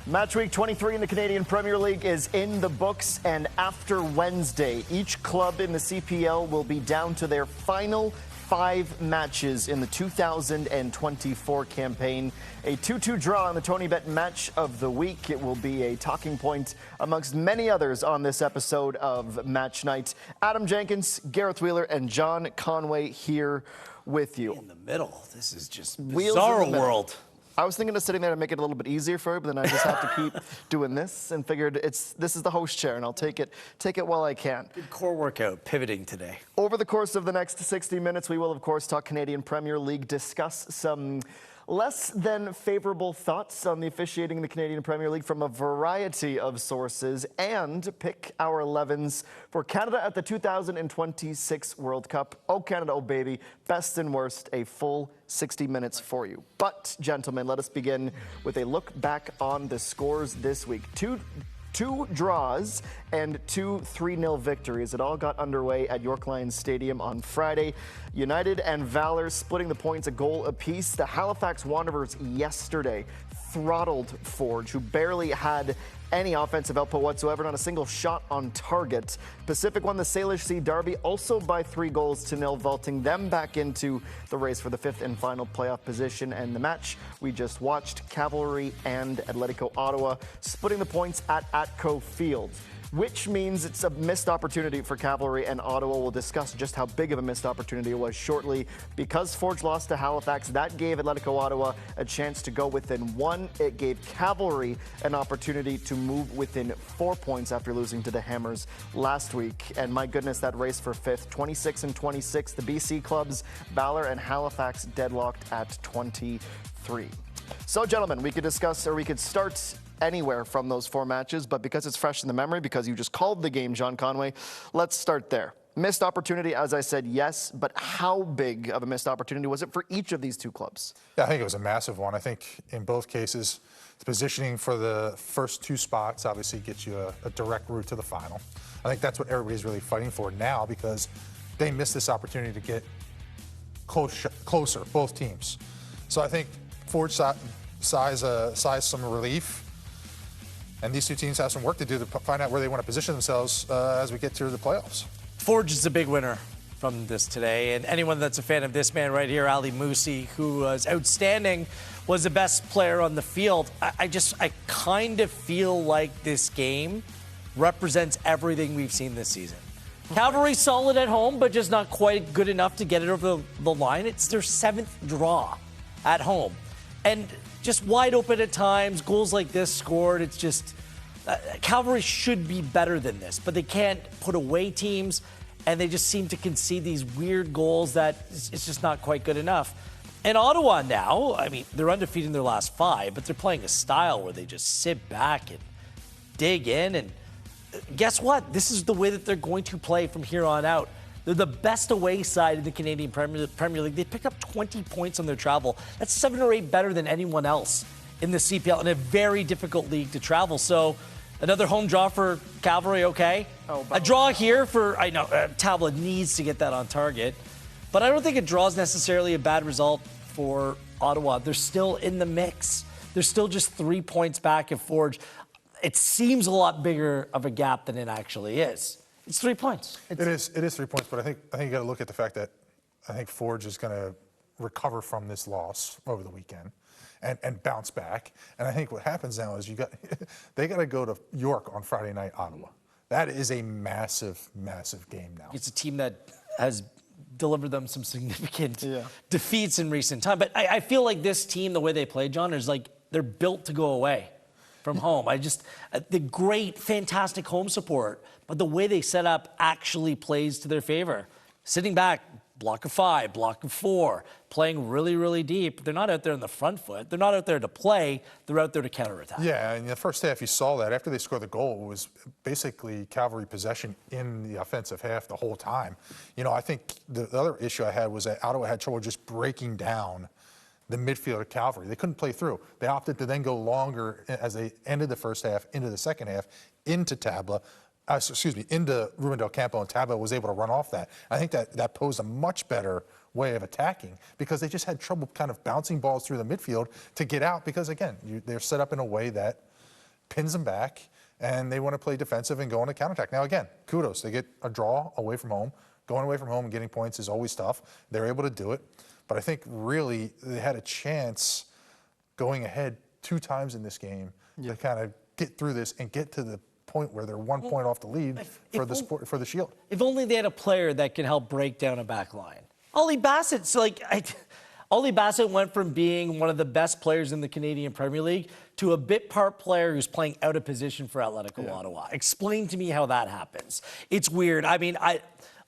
Match week 23 in the Canadian Premier League is in the books, and after Wednesday, each club in the CPL will be down to their final 5 matches in the 2024 campaign. A 2-2 draw on the TonyBet Match of the week. It will be a talking point amongst many others on this episode of Match Night. Adam Jenkins, Gareth Wheeler, and John Conway here with you. In the middle. This is just bizarre world. I was thinking of sitting there to make it a little bit easier for you, but then I just have to keep doing this, and figured this is the host chair, and I'll take it while I can. Good core workout, pivoting today. Over the course of the next 60 minutes, we will, of course, talk Canadian Premier League, discuss some less than favorable thoughts on the officiating in the Canadian Premier League from a variety of sources, and pick our 11s for Canada at the 2026 World Cup. Oh, Canada, oh, baby. Best and worst, a full 60 minutes for you. But, gentlemen, let us begin with a look back on the scores this week. Two draws and 2 3-0 victories. It all got underway at York Lions Stadium on Friday. United and Valor splitting the points a goal apiece. The Halifax Wanderers yesterday throttled Forge, who barely had any offensive output whatsoever, not a single shot on target. Pacific won the Salish Sea Derby also by 3-0, vaulting them back into the race for the 5th and final playoff position. And the match we just watched, Cavalry and Atletico Ottawa splitting the points at Atco Field, which means it's a missed opportunity for Cavalry, and Ottawa. Will discuss just how big of a missed opportunity it was shortly. Because Forge lost to Halifax, that gave Atletico Ottawa a chance to go within 1. It gave Cavalry an opportunity to move within 4 points after losing to the Hammers last week. And my goodness, that race for 5th, 26 and 26. The BC clubs, Valor and Halifax, deadlocked at 23. So, gentlemen, we could discuss, or we could start anywhere from those 4 matches, but because it's fresh in the memory, because you just called the game, John Conway, let's start there. Missed opportunity, as I said, yes, but how big of a missed opportunity was it for each of these 2 clubs? Yeah, I think it was a massive one. I think in both cases, the positioning for the first 2 spots obviously gets you a direct route to the final. I think that's what everybody's really fighting for now, because they missed this opportunity to get closer, both teams. So I think Forge size some relief. And these 2 teams have some work to do to find out where they want to position themselves as we get to the playoffs. Forge is a big winner from this today. And anyone that's a fan of this man right here, Ali Musi, who was outstanding, was the best player on the field. I kind of feel like this game represents everything we've seen this season. Cavalry solid at home, but just not quite good enough to get it over the line. It's their 7th draw at home. And just wide open at times, goals like this scored. It's just, Cavalry should be better than this, but they can't put away teams, and they just seem to concede these weird goals that it's just not quite good enough. And Ottawa now, I mean, they're undefeated in their last 5, but they're playing a style where they just sit back and dig in, and guess what? This is the way that they're going to play from here on out. They're the best away side in the Canadian Premier League. They picked up 20 points on their travel. That's 7 or 8 better than anyone else in the CPL, in a very difficult league to travel. So another home draw for Cavalry, okay. A draw here for, I know, Tabla needs to get that on target. But I don't think a draw is necessarily a bad result for Ottawa. They're still in the mix. They're still just 3 points back at Forge. It seems a lot bigger of a gap than it actually is. It's 3 points. It is 3 points, but I think you got to look at the fact that I think Forge is going to recover from this loss over the weekend and bounce back. And I think what happens now is they got to go to York on Friday night, Ottawa. That is a massive, massive game now. It's a team that has delivered them some significant defeats in recent time. But I feel like this team, the way they play, John, is like they're built to go away from home. The great, fantastic home support, but the way they set up actually plays to their favor. Sitting back, block of 5, block of 4, playing really, really deep. They're not out there in the front foot. They're not out there to play. They're out there to counterattack. Yeah, in the first half, you saw that. After they scored the goal, it was basically Cavalry possession in the offensive half the whole time. You know, I think the other issue I had was that Ottawa had trouble just breaking down the midfield of Cavalry. They couldn't play through. They opted to then go longer as they ended the first half into the second half into into Ruben Del Campo, and Tabla was able to run off that. I think that posed a much better way of attacking because they just had trouble kind of bouncing balls through the midfield to get out because, again, they're set up in a way that pins them back, and they want to play defensive and go on a counterattack. Now, again, kudos. They get a draw away from home. Going away from home and getting points is always tough. They're able to do it. But I think really they had a chance going ahead 2 times in this game to kind of get through this and get to the point where they're 1 point off the lead for the Shield. If only they had a player that could help break down a back line. Ollie Bassett's Ollie Bassett went from being one of the best players in the Canadian Premier League to a bit part player who's playing out of position for Atletico Ottawa. Explain to me how that happens. It's weird. I mean, I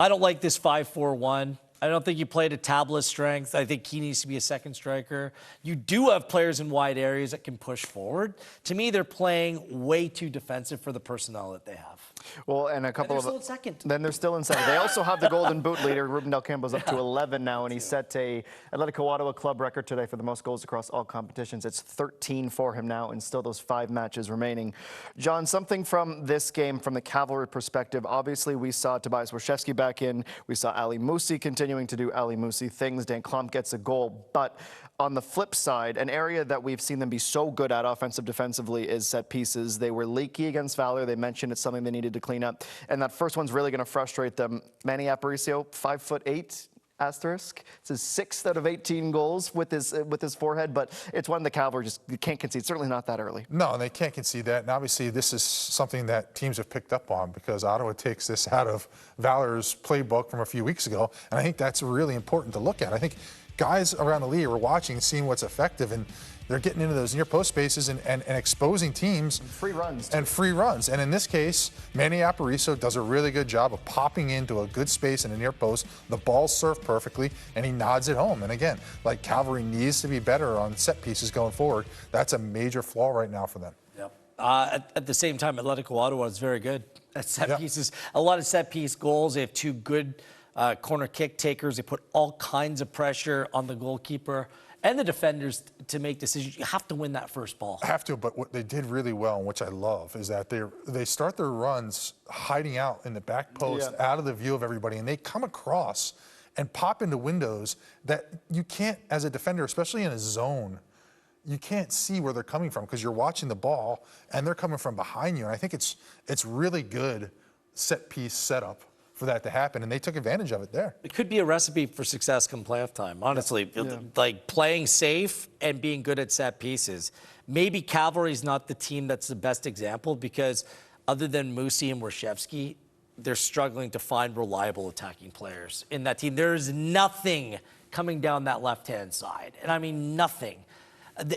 don't like this 5-4-1. I don't think you played at tablet strength. I think he needs to be a second striker. You do have players in wide areas that can push forward. To me, they're playing way too defensive for the personnel that they have. Well, and a couple they're still in second. Then they're still in second. They also have the Golden Boot leader. Ruben Del Campo's up to 11 now, and he set a Atletico Ottawa club record today for the most goals across all competitions. It's 13 for him now, and still those 5 matches remaining. John, something from this game, from the Cavalry perspective, obviously we saw Tobias Warshevsky back in. We saw Ali Musi continuing to do Ali Musi things. Dan Klump gets a goal, but on the flip side, an area that we've seen them be so good at defensively is set pieces. They were leaky against Valor. They mentioned it's something they needed to clean up. And that first one's really going to frustrate them. Manny Aparicio, 5'8", asterisk. It's his 6th out of 18 goals with his forehead, but it's one the Cavalry just can't concede. Certainly not that early. No, they can't concede that. And obviously, this is something that teams have picked up on because Ottawa takes this out of Valor's playbook from a few weeks ago. And I think that's really important to look at. I think guys around the league are watching and seeing what's effective, and they're getting into those near post spaces and exposing teams. And free runs. And free runs. And in this case, Manny Aparicio does a really good job of popping into a good space in a near post. The ball's served perfectly, and he nods it home. And again, like Cavalry needs to be better on set pieces going forward. That's a major flaw right now for them. Yep. At the same time, Atletico Ottawa is very good at set pieces. A lot of set piece goals. They have 2 good corner kick takers. They put all kinds of pressure on the goalkeeper and the defenders to make decisions. You have to win that first ball. Have to, but what they did really well, and which I love, is that they start their runs hiding out in the back post, out of the view of everybody, and they come across and pop into windows that you can't, as a defender, especially in a zone, you can't see where they're coming from because you're watching the ball and they're coming from behind you. And I think it's really good set piece setup for that to happen, and they took advantage of it there. It could be a recipe for success come playoff time, honestly. Like playing safe and being good at set pieces. Maybe Cavalry's not the team that's the best example because other than Musi and Warshevsky, they're struggling to find reliable attacking players in that team. There's nothing coming down that left-hand side, and I mean nothing.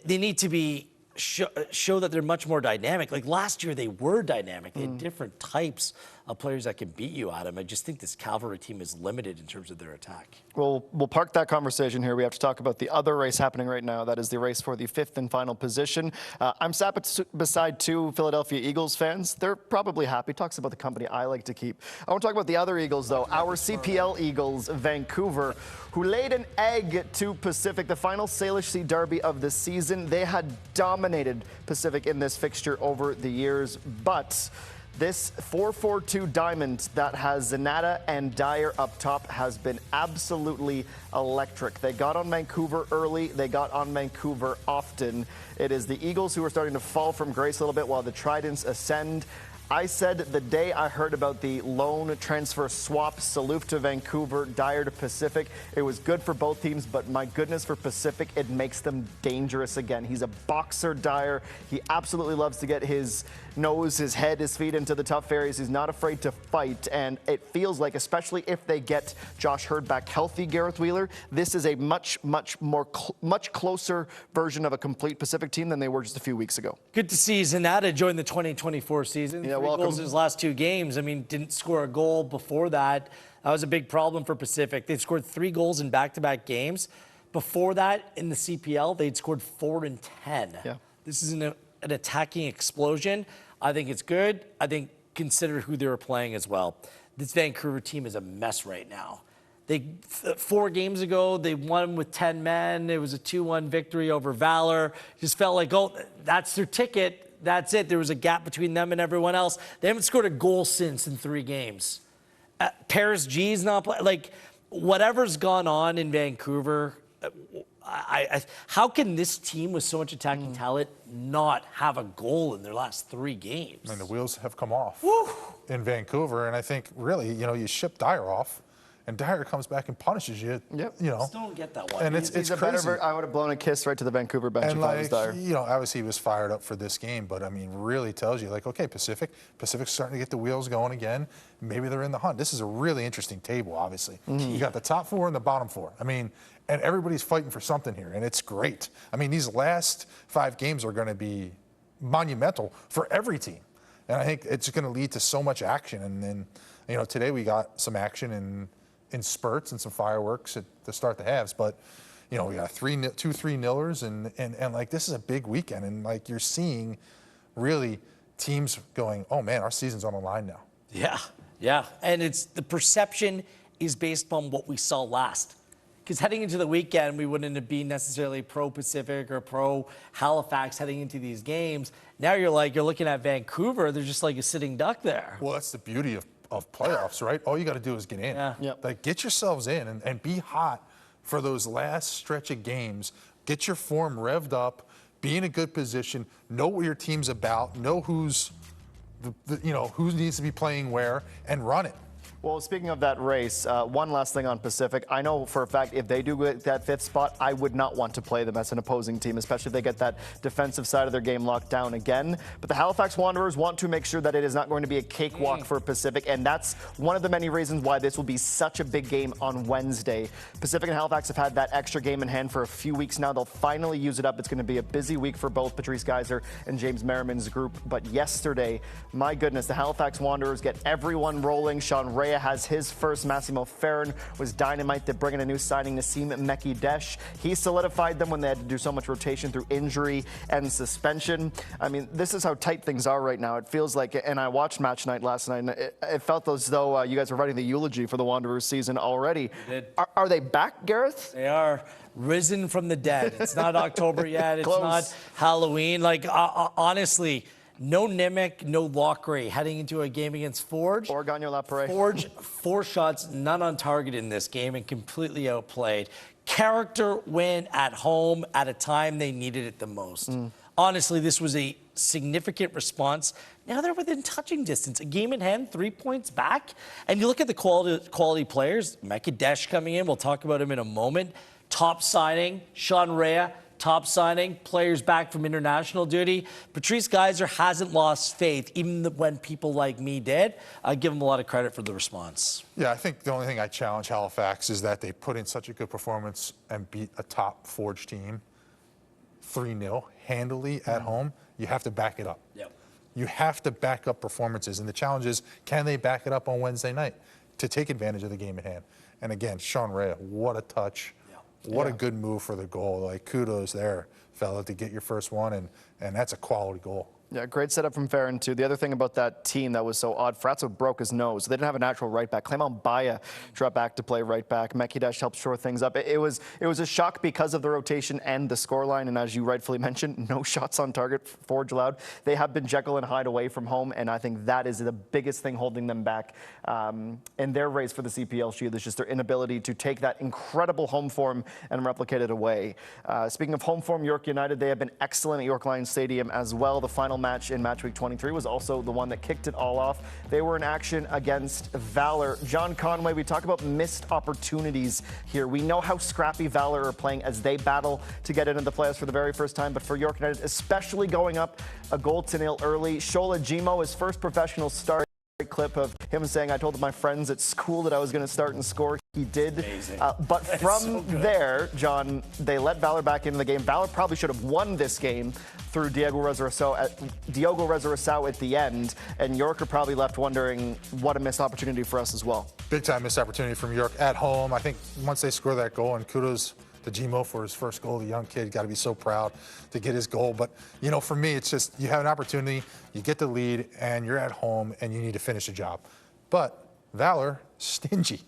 They need to be show that they're much more dynamic. Like last year, they were dynamic. They had different types of players that can beat you, Adam. I just think this Cavalry team is limited in terms of their attack. Well, we'll park that conversation here. We have to talk about the other race happening right now. That is the race for the 5th and final position. I'm sat beside 2 Philadelphia Eagles fans. They're probably happy. Talks about the company I like to keep. I want to talk about the other Eagles, though. Our CPL Eagles, Vancouver, who laid an egg to Pacific, the final Salish Sea derby of the season. They had dominated Pacific in this fixture over the years, but this 4-4-2 diamond that has Zanata and Dyer up top has been absolutely electric. They got on Vancouver early. They got on Vancouver often. It is the Eagles who are starting to fall from grace a little bit while the Tridents ascend. I said the day I heard about the loan transfer swap, Saloof to Vancouver, Dyer to Pacific, it was good for both teams, but my goodness, for Pacific, it makes them dangerous again. He's a boxer, Dyer. He absolutely loves to get his nose, his head, his feet into the tough areas. He's not afraid to fight, and it feels like, especially if they get Josh Hurd back healthy, Gareth Wheeler, this is a much closer version of a complete Pacific team than they were just a few weeks ago. Good to see Zanata join the 2024 season. Yeah, 3 goals in his last 2 games. I mean, didn't score a goal before that. That was a big problem for Pacific. They've scored 3 goals in back-to-back games. Before that, in the CPL, they'd scored 4 and 10. Yeah. This is an attacking explosion. I think it's good. I think consider who they were playing as well. This Vancouver team is a mess right now. 4 games ago, they won with 10 men. It was a 2-1 victory over Valor. Just felt like, oh, that's their ticket. That's it. There was a gap between them and everyone else. They haven't scored a goal since in 3 games. Paris G's not playing. Like, whatever's gone on in Vancouver, how can this team with so much attacking talent not have a goal in their last 3 games? I mean, the wheels have come off in Vancouver, and I think really, you ship Dyer off, and Dyer comes back and punishes you. Yep. Just don't get that one. And He's it's a crazy. better. I would have blown a kiss right to the Vancouver bench And if I was Dyer. obviously he was fired up for this game, but I mean, really tells you, like, okay, Pacific's starting to get the wheels going again. Maybe they're in the hunt. This is a really interesting table, obviously. You got the top 4 and the bottom 4. I mean, and everybody's fighting for something here, and it's great. I mean, these last 5 games are going to be monumental for every team, and I think it's going to lead to so much action. And then, today we got some action in spurts and some fireworks to start the halves, but we got 2-3-0ers, and like, this is a big weekend, and like, you're seeing really teams going, oh man, our season's on the line now. Yeah, and it's the perception is based on what we saw last. Because heading into the weekend, we wouldn't have been necessarily pro-Pacific or pro-Halifax heading into these games. Now you're looking at Vancouver, they're just like a sitting duck there. Well, that's the beauty of playoffs, right? All you got to do is get in. Yeah. Yep. Like, get yourselves in and be hot for those last stretch of games. Get your form revved up, be in a good position, know what your team's about, know who needs to be playing where, and run it. Well, speaking of that race, one last thing on Pacific. I know for a fact if they do get that 5th spot, I would not want to play them as an opposing team, especially if they get that defensive side of their game locked down again. But the Halifax Wanderers want to make sure that it is not going to be a cakewalk for Pacific, and that's one of the many reasons why this will be such a big game on Wednesday. Pacific and Halifax have had that extra game in hand for a few weeks now. They'll finally use it up. It's going to be a busy week for both Patrice Geiser and James Merriman's group. But yesterday, my goodness, the Halifax Wanderers get everyone rolling. Sean Rea has his first. Massimo Ferrin was dynamite. They're bringing a new signing, Nassim Mekidesh. He solidified them when they had to do so much rotation through injury and suspension. I mean, this is how tight things are right now. It feels like, and I watched match night last night, and it felt as though you guys were writing the eulogy for the Wanderers season already. Are they back, Gareth? They are risen from the dead. It's not October yet. It's not Halloween. Like, honestly, no Nimick, no Lockeray heading into a game against Forge. Or Gagnon-Lapierre. Forge, 4 shots, none on target in this game, and completely outplayed. Character win at home at a time they needed it the most. Honestly, this was a significant response. Now they're within touching distance. A game in hand, 3 points back. And you look at the quality players. Mekidesh coming in. We'll talk about him in a moment. Top signing, Sean Rea. Top signing, players back from international duty. Patrice Geiser hasn't lost faith, even when people like me did. I give him a lot of credit for the response. Yeah, I think the only thing I challenge Halifax is that they put in such a good performance and beat a top Forge team 3-0 handily at home. You have to back it up. Yep. You have to back up performances. And the challenge is, can they back it up on Wednesday night to take advantage of the game at hand? And again, Sean Rea, what a touch. What a good move for the goal. Like, kudos there, fella, to get your first one, and that's a quality goal. Yeah, great setup from Ferrin, too. The other thing about that team that was so odd, Fratzo broke his nose. They didn't have a natural right back. Clement Baya dropped back to play right back. Mekidesh helped shore things up. It was a shock because of the rotation and the scoreline, and as you rightfully mentioned, no shots on target for Forge allowed. They have been Jekyll and Hyde away from home, and I think that is the biggest thing holding them back in their race for the CPL Shield. Is just their inability to take that incredible home form and replicate it away. Speaking of home form, York United, they have been excellent at York Lions Stadium as well. The final match in match week 23 was also the one that kicked it all off. They were in action against Valor. John Conway, we talk about missed opportunities here. We know how scrappy Valor are playing as they battle to get into the playoffs for the very first time, but for York United, especially going up a 0-0 early. Shola Jimo, his first professional start. Clip of him saying, I told my friends at school that I was going to start and score. He did. But from there, John, they let Valor back into the game. Valor probably should have won this game through Diogo Resurrecao at the end, and York are probably left wondering what a missed opportunity for us as well. Big time missed opportunity from York at home. I think once they score that goal, and kudos to Jimo for his first goal. The young kid, got to be so proud to get his goal. But, for me, it's just you have an opportunity, you get the lead, and you're at home, and you need to finish the job. But Valor, stingy,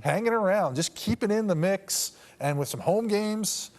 hanging around, just keeping in the mix, and with some home games,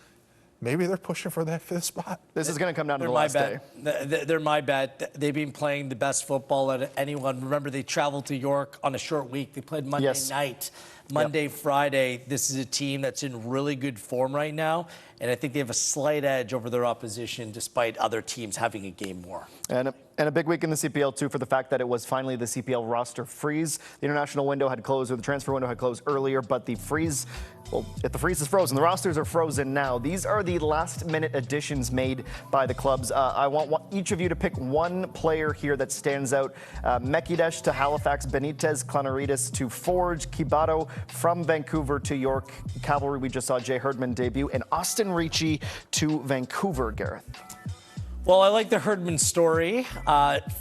maybe they're pushing for that 5th spot. This is going to come down to the last day. They're my bet. They've been playing the best football at anyone. Remember, they traveled to York on a short week. They played Monday night. Monday, Friday, this is a team that's in really good form right now, and I think they have a slight edge over their opposition despite other teams having a game more. And a big week in the CPL, too, for the fact that it was finally the CPL roster freeze. The international window had closed, or the transfer window had closed earlier, but the freeze, well, if the freeze is frozen, the rosters are frozen now. These are the last-minute additions made by the clubs. I want each of you to pick one player here that stands out. Mekidesh to Halifax, Benitez Klanaridis to Forge, Kibato from Vancouver to York, Cavalry, we just saw Jay Herdman debut, and Austin Ricci to Vancouver, Gareth. Well, I like the Herdman story.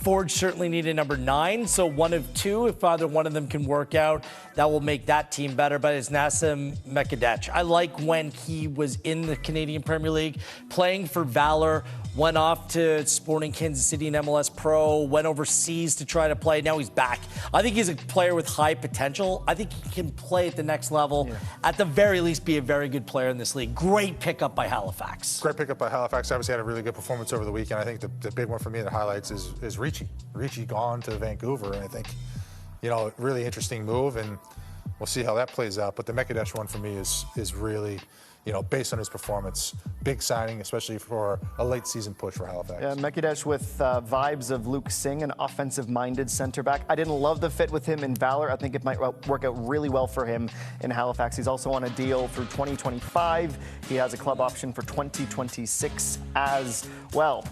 Forge certainly needed number 9, so one of two. If either one of them can work out, that will make that team better. But it's Nassim Mekadech. I like when he was in the Canadian Premier League, playing for Valor, went off to Sporting Kansas City in MLS Pro, went overseas to try to play. Now he's back. I think he's a player with high potential. I think he can play at the next level. Yeah. At the very least, be a very good player in this league. Great pickup by Halifax. Great pickup by Halifax. Obviously had a really good performance over the weekend. I think the big one for me that highlights is Ricci. Ricci gone to Vancouver, and I think, really interesting move, and we'll see how that plays out. But the Mekadesh one for me is really, based on his performance, big signing, especially for a late season push for Halifax. Yeah, Mekadesh with vibes of Luke Singh, an offensive-minded center back. I didn't love the fit with him in Valor. I think it might work out really well for him in Halifax. He's also on a deal through 2025. He has a club option for 2026 as well.